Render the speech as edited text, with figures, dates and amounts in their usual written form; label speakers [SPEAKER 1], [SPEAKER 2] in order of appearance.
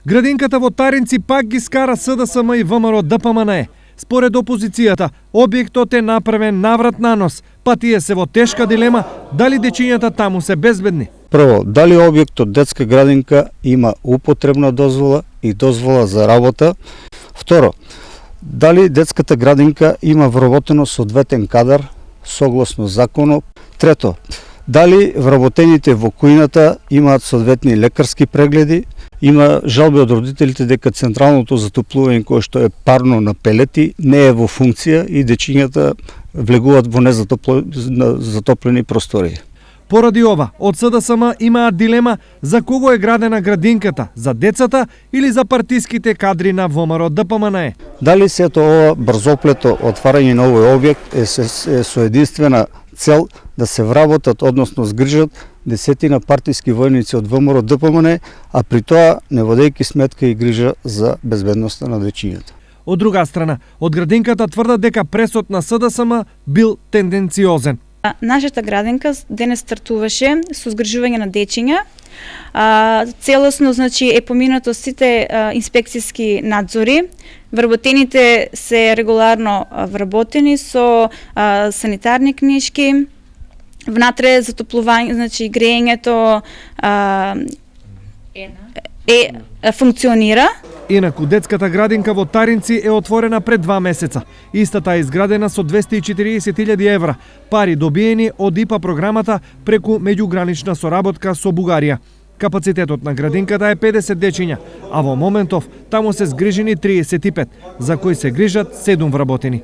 [SPEAKER 1] Градинката во Таринци пак ги скара СДСМ и ВМРО ДПМНЕ. Според опозицијата, објектот е направен наврат на нос, па тие се во тешка дилема дали дечињата таму се безбедни.
[SPEAKER 2] Прво, дали објектот детска градинка има употребна дозвола и дозвола за работа? Второ, дали детската градинка има вработено соодветен кадар согласно законот? Трето, дали вработените во кујната имаат соодветни лекарски прегледи? Има жалби од родителите дека централното затоплување кое што е парно на пелети не е во функција и дечињата влегуваат во незатоплени простории.
[SPEAKER 1] Поради ова, од СДСМ имаат дилема за кого е градена градинката, за децата или за партиските кадри на ВМРО ДПМНЕ.
[SPEAKER 2] Дали сето ова брзоплето отварање на овој објект е со единствена цел да се вработат, односно згрижат десетина партиски војници од ВМРО ДПМНЕ, а при тоа не водејќи сметка и грижа за безбедноста на дечињата.
[SPEAKER 1] Од друга страна, од градинката тврдат дека пресод на СДСМ бил тенденциозен.
[SPEAKER 3] Нашата градинка денес стартуваше со згрижување на дечиња. Целосно е поминато сите инспекцијски надзори. Вработените се регуларно вработени со санитарни книжки. Внатре затоплување, грејењето функционира.
[SPEAKER 1] Инаку, детската градинка во Таринци е отворена пред 2 месеца. Истата е изградена со 240.000 евра, пари добиени од ИПА програмата преку меѓугранична соработка со Бугарија. Капацитетот на градинката е 50 дечиња, а во моментов таму се згрижени 35, за кои се грижат 7 вработени.